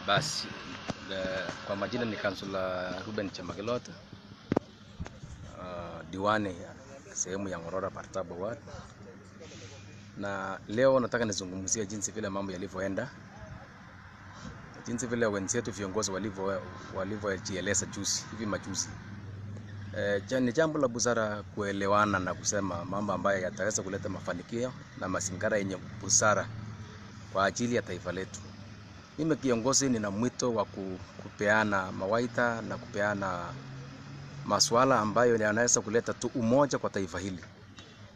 Basi kwa majina ni Kansula Ruben Chemagelota, diwani sehemu ya Ngorora Partaba Ward. Na leo nataka nizungumzie jinsi vile mambo yalivyoenda, jinsi vile wenzetu viongozi walivyojieleza hivi majuzi. Ni jambo la busara kuelewana na kusema mambo ambayo yataweza kuleta mafanikio na mazingira yenye busara kwa ajili ya taifa letu. Mimi kiongozi nina mwito wa kupeana mawaidha na kupeana masuala ambayo yanaweza kuleta tu umoja kwa taifa hili.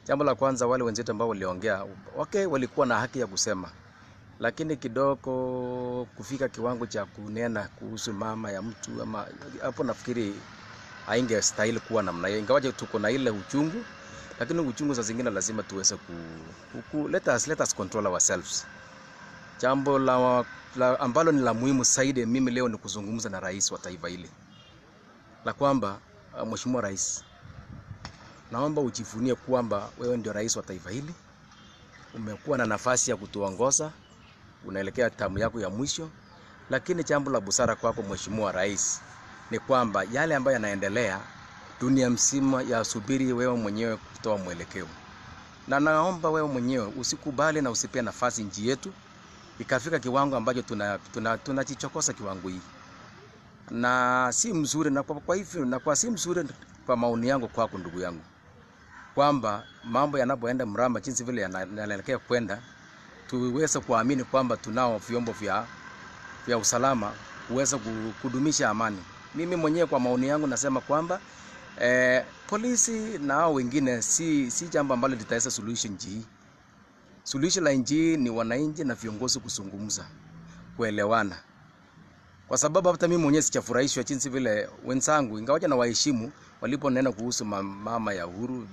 Jambo la kwanza, wale wenzetu ambao waliongea, walikuwa na haki ya kusema, lakini kidogo kufika kiwango cha kunena kuhusu mama ya mtu ama hapo, nafikiri haingestahili kuwa namna hiyo. Ingawaje tuko na ile uchungu, lakini uchungu za zingine lazima tuweze let us control ourselves. Jambo ambalo ni la muhimu zaidi mimi leo ni kuzungumza na rais wa taifa hili, la kwamba Mheshimiwa Rais, naomba ujivunie kwamba wewe ndio rais wa taifa hili. Umekuwa na nafasi ya kutuongoza, unaelekea tamu yako ya mwisho, lakini jambo la busara kwako Mheshimiwa Rais ni kwamba yale ambayo yanaendelea dunia mzima yasubiri wewe mwenyewe kutoa mwelekeo. Na naomba wewe mwenyewe usikubali na usipie nafasi nchi yetu ikafika kiwango ambacho tunajichokosa kiwango hii. Na si mzuri, na kwa hivyo si mzuri kwa maoni yangu kwako ndugu yangu, kwamba mambo yanapoenda mrama jinsi vile yanaelekea kwenda, tuweze kuamini kwamba tunao vyombo vya usalama kuweza kudumisha amani. Mimi mwenyewe kwa maoni yangu nasema kwamba polisi na hao wengine si jambo ambalo litaweza suluhisho nchi hii. Suluhisho la nchi ni wananchi na viongozi kuzungumza, kuelewana. Kwa sababu hata mimi mwenyewe sijafurahishwa jinsi vile wenzangu, ingawaje na waheshimu, waliponena kuhusu mama ya Uhuru.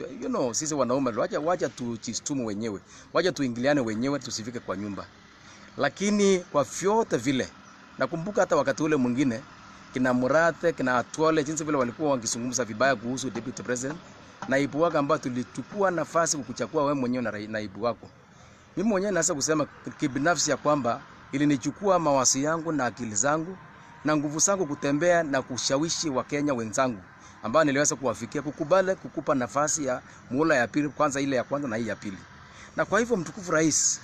Sisi wanaume wacha tujistumu wenyewe, wacha tuingiliane wenyewe, tusifike kwa nyumba. Lakini kwa vyote vile, nakumbuka hata wakati ule mwingine kina Murate, kina Atwole, jinsi vile walikuwa wakizungumza vibaya kuhusu deputy president, naibu wako ambao tulichukua nafasi kukuchagua wewe mwenyewe na naibu wako. Mimi mwenyewe naweza kusema kibinafsi ya kwamba ilinichukua mawazo yangu na akili zangu na nguvu zangu kutembea na kushawishi Wakenya wenzangu ambao niliweza kuwafikia kukubali kukupa nafasi ya muhula ya pili, kwanza ile ya kwanza na hii ya pili. Na kwa hivyo mtukufu Rais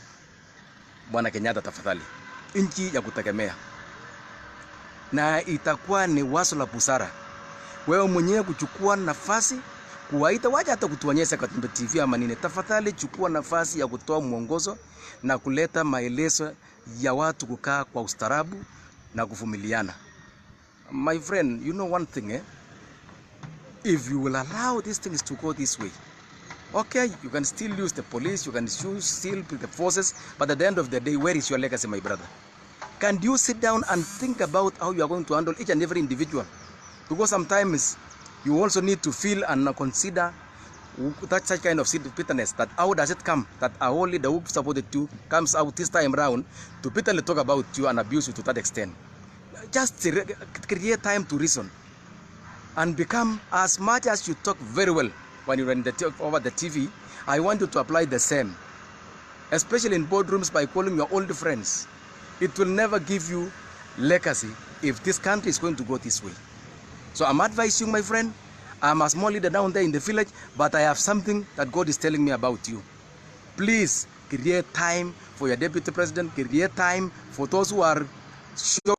Bwana Kenyatta, tafadhali, nchi ya kutegemea, na itakuwa ni wazo la busara wewe mwenyewe kuchukua nafasi kuwaita, waje hata kutuonyesha kwa TV ama nini. Tafadhali chukua nafasi ya kutoa mwongozo na kuleta maelezo ya watu kukaa kwa ustarabu na kuvumiliana. My friend, you know one thing, if you will allow these things to go this way, okay, you can still use the police, you can still put the forces, but at the end of the day, where is your legacy, my brother? Can you sit down and think about how you are going to handle each and every individual? Because sometimes you also need to feel and consider that such kind of bitterness, that how does it come that a whole leader who supported you comes out this time round to bitterly talk about you and abuse you to that extent. Just create time to reason and become, as much as you talk very well when you're over the TV, I want you to apply the same, especially in boardrooms, by calling your old friends. It will never give you legacy if this country is going to go this way. So I'm advising you, my friend, I'm a small leader down there in the village, but I have something that God is telling me about you. Please create time for your deputy president, create time for those who are sure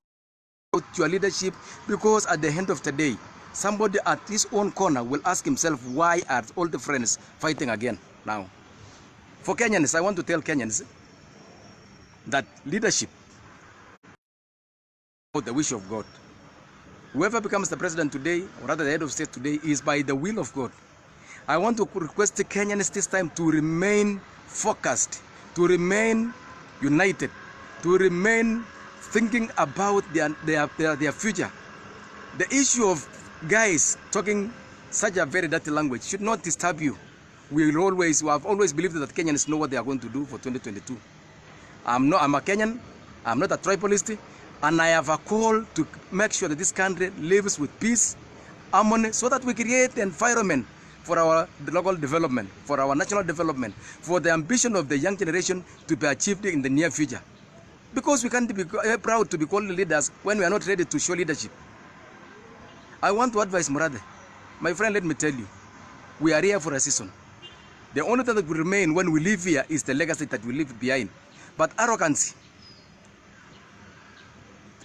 about your leadership, because at the end of the day, somebody at his own corner will ask himself, why are all the friends fighting again now? For Kenyans, I want to tell Kenyans that leadership is the wish of God. Whoever becomes the president today, or rather the head of state today, is by the will of God. I want to request the Kenyans this time to remain focused, to remain united, to remain thinking about their future. The issue of guys talking such a very dirty language should not disturb you. We have always believed that Kenyans know what they are going to do for 2022. I'm a Kenyan, I'm not a tribalist, and I have a call to make sure that this country lives with peace, harmony, so that we create the environment for our local development, for our national development, for the ambition of the young generation to be achieved in the near future. Because we can't be proud to be called leaders when we are not ready to show leadership. I want to advise Murade. My friend, let me tell you, we are here for a season. The only thing that will remain when we live here is the legacy that we leave behind. But arrogance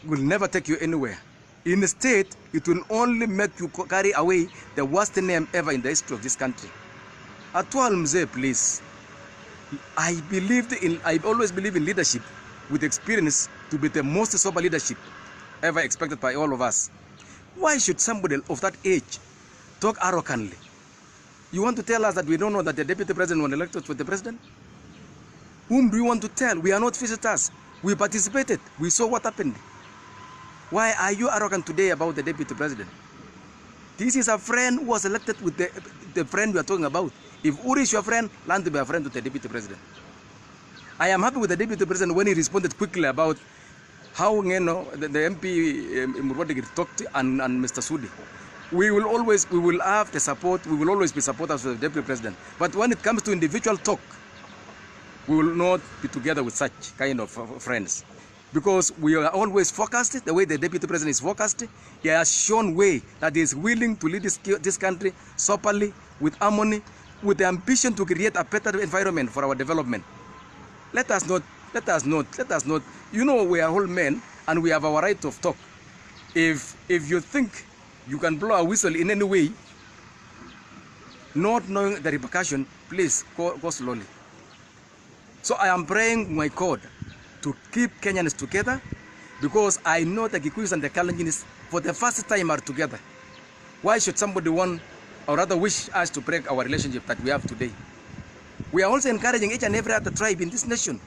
will never take you anywhere. Instead, it will only make you carry away the worst name ever in the history of this country. Atwal Mzee, please. I always believe in leadership with experience to be the most sober leadership ever expected by all of us. Why should somebody of that age talk arrogantly? You want to tell us that we don't know that the deputy president was elected for the president? Whom do you want to tell? We are not visitors. We participated. We saw what happened. Why are you arrogant today about the deputy president? This is a friend who was elected with the friend we are talking about. If Uri is your friend, learn to be a friend with the deputy president. I am happy with the deputy president when he responded quickly about how the MP Murwadigir talked and Mr. Sudi. We will have the support, we will always be supporters of the deputy president. But when it comes to individual talk, we will not be together with such kind of friends. Because we are always focused, the way the deputy president is focused. He has shown way that he is willing to lead this country soberly, with harmony, with the ambition to create a better environment for our development. Let us not. You know, we are all men and we have our right of talk. If you think you can blow a whistle in any way, not knowing the repercussion, please go slowly. So I am praying my God to keep Kenyans together, because I know the Kikuyus and the Kalenjins for the first time are together. Why should somebody want, or rather wish us to break our relationship that we have today? We are also encouraging each and every other tribe in this nation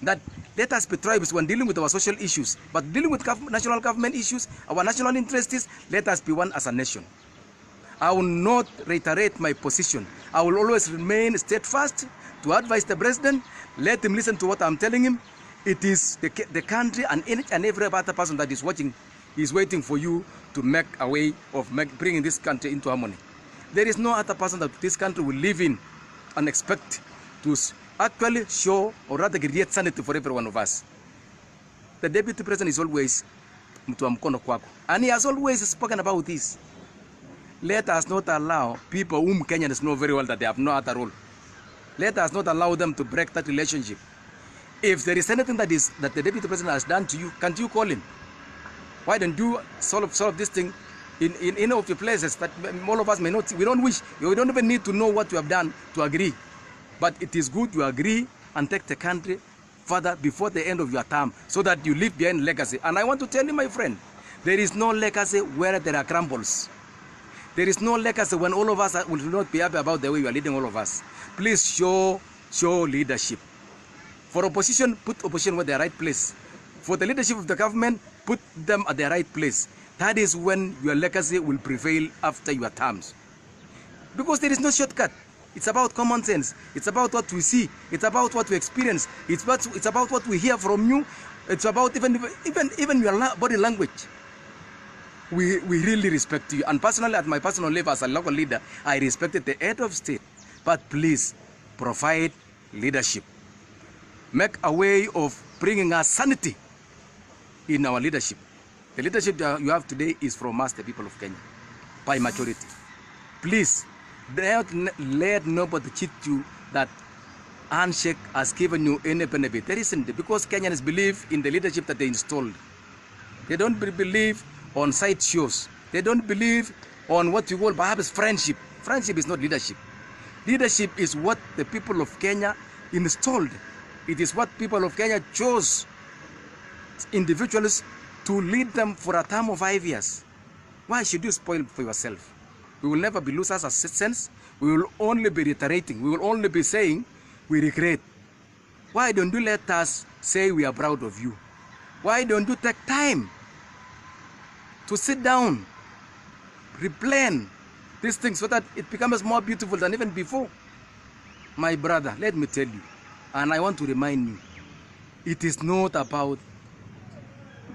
that let us be tribes when dealing with our social issues, but dealing with national government issues, our national interests, let us be one as a nation. I will not reiterate my position. I will always remain steadfast to advise the president. Let him listen to what I'm telling him. It is the country and each and every other person that is watching is waiting for you to make a way of bringing this country into harmony. There is no other person that this country will live in and expect to actually show or rather create sanity for every one of us. The deputy president is always mtu wa mkono kwako, and he has always spoken about this. Let us not allow people whom Kenyans know very well that they have no other role. Let us not allow them to break that relationship. If there is anything that the deputy president has done to you, can't you call him? Why don't you solve this thing in any of the places that all of us may not? We don't even need to know what you have done to agree. But it is good you agree and take the country further before the end of your term, so that you leave behind legacy. And I want to tell you, my friend, there is no legacy where there are crumbles. There is no legacy when all of us will not be happy about the way you are leading all of us. Please show leadership. For opposition, put opposition at the right place. For the leadership of the government, put them at the right place. That is when your legacy will prevail after your terms. Because there is no shortcut. It's about common sense. It's about what we see. It's about what we experience. It's about what we hear from you. It's about even your body language. We really respect you. And personally, at my personal level as a local leader, I respected the head of state. But please, provide leadership. Make a way of bringing us sanity in our leadership. The leadership that you have today is from us, the people of Kenya, by majority. Please, don't let nobody cheat you that handshake has given you any benefit. There isn't, because Kenyans believe in the leadership that they installed. They don't believe on side shows. They don't believe on what you call perhaps friendship. Friendship is not leadership. Leadership is what the people of Kenya installed. It is what people of Kenya chose individuals to lead them for a term of 5 years. Why should you spoil for yourself? We will never be losers as citizens. We will only be reiterating. We will only be saying we regret. Why don't you let us say we are proud of you? Why don't you take time to sit down, replan these things so that it becomes more beautiful than even before? My brother, let me tell you, and I want to remind you, it is not about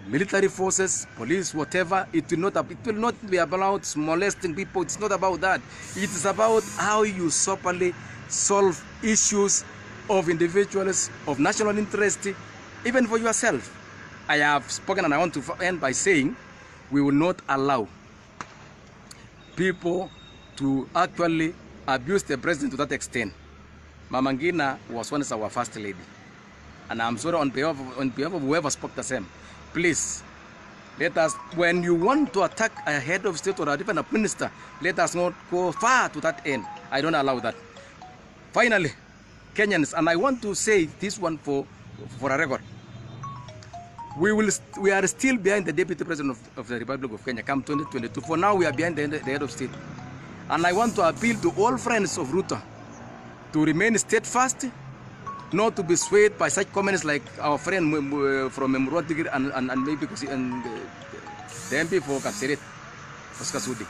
military forces, police, whatever. It will not be about molesting people. It's not about that. It is about how you soberly solve issues of individuals, of national interest, even for yourself. I have spoken, and I want to end by saying we will not allow people to actually abuse the president to that extent. Mama Ngina was once our first lady, and I'm sorry on behalf of whoever spoke the same. Please, let us, when you want to attack a head of state or even a minister, let us not go far to that end. I don't allow that. Finally, Kenyans, and I want to say this one for a record. We are still behind the Deputy President of the Republic of Kenya come 2022. For now, we are behind the head of state. And I want to appeal to all friends of Ruto to remain steadfast, not to be swayed by such comments like our friend from Murwati and maybe the MP for Kapseret, Oscar Sudi.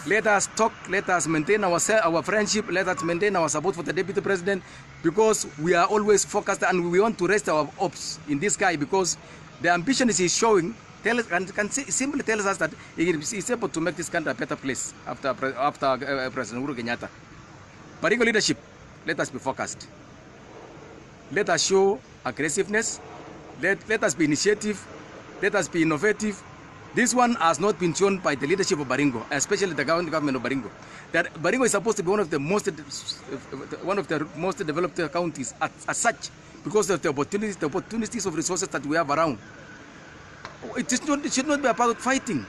Let us talk, let us maintain our friendship, let us maintain our support for the Deputy President, because we are always focused and we want to rest our hopes in this guy, because the ambition is he's showing simply tells us that he is able to make this country a better place after President Uhuru Kenyatta. Baringo leadership, let us be focused. Let us show aggressiveness. Let us be initiative. Let us be innovative. This one has not been shown by the leadership of Baringo, especially the government of Baringo. That Baringo is supposed to be one of the most developed counties as such, because of the opportunities of resources that we have around. It should not be about fighting.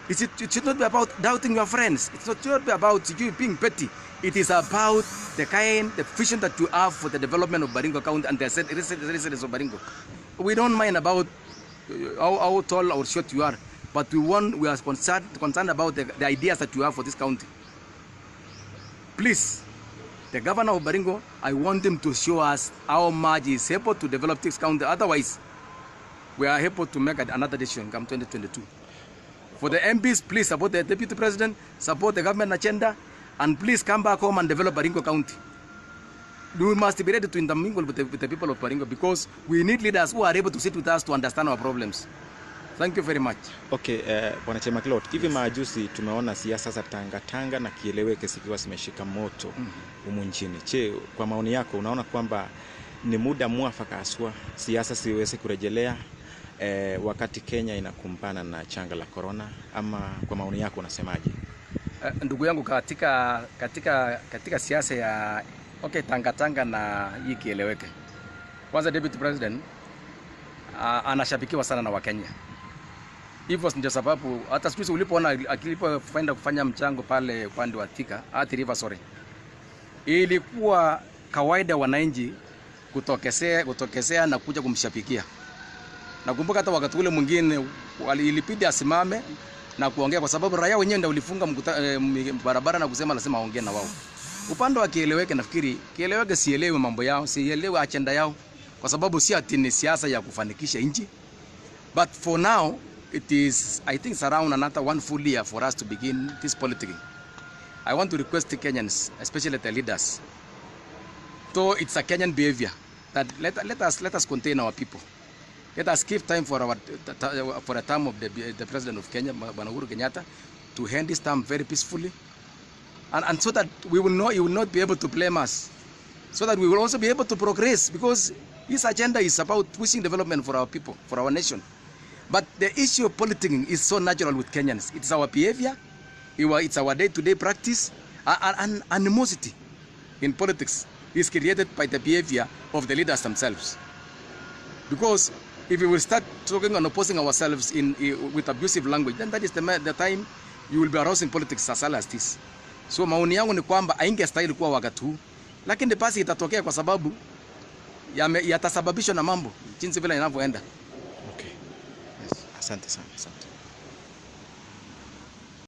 It should not be about doubting your friends. It should not be about you being petty. It is about the vision that you have for the development of Baringo County and the residents of Baringo. We don't mind about how tall or short you are, but we are concerned about the ideas that you have for this county. Please, the governor of Baringo, I want him to show us how much he is able to develop this county. Otherwise, we are able to make another decision come 2022. For the MPs, please support the Deputy President, support the government agenda, and please come back home and develop Baringo County. We must be ready to intermingle with the people of Baringo, because we need leaders who are able to sit with us to understand our problems. Thank you very much. Okay, Bwana Chemakilot, hivi majuzi tumeona siasa za tanga na kieleweke zikiwa zimeshika moto humu nchini. Je, kwa maoni yako unaona kwamba ni muda mwafaka haswa siasa siweze kurejelea wakati Kenya inakumbana na janga la corona, ama kwa maoni yako unasemaje? Ndugu yangu, katika siasa ya tanga na hii kieleweke. Kwanza Deputy President anashabikiwa sana na Wakenya. Hivyo ndio sababu hata siku ulipoona akilipoenda kufanya mchango pale upande wa Athi River, ilikuwa kawaida wananchi kutokezea na kuja kumshabikia. Nakumbuka hata wakati ule mwingine ilibidi asimame na kuongea, kwa sababu raia wenyewe ndio ulifunga barabara na kusema lazima aongee na wao. Upande wa kieleweke, nafikiri kieleweke sielewi mambo yao, sielewi agenda yao, kwa sababu si ati ni siasa ya kufanikisha nchi. But for now, I think it's around another 1 full year for us to begin this politicking. I want to request the Kenyans, especially the leaders, though it's a Kenyan behavior, that let us contain our people. Let us give time for a term of the President of Kenya, Uhuru Kenyatta, to end this term very peacefully, and so that he will not be able to blame us, so that we will also be able to progress, because his agenda is about pushing development for our people, for our nation. But the issue of politicking is so natural with Kenyans. It's our behavior, it's our day-to-day practice, and animosity in politics is created by the behavior of the leaders themselves. Because if we will start talking and opposing ourselves with abusive language, then that is the time you will be arousing politics as well as this. So maoni yangu ni kwamba haingestahili kuwa wakati huu, lakini basi itatokea kwa sababu yatasababishwa na mambo jinsi vile inavyoenda. Okay. Yes. Asante sana. Asante.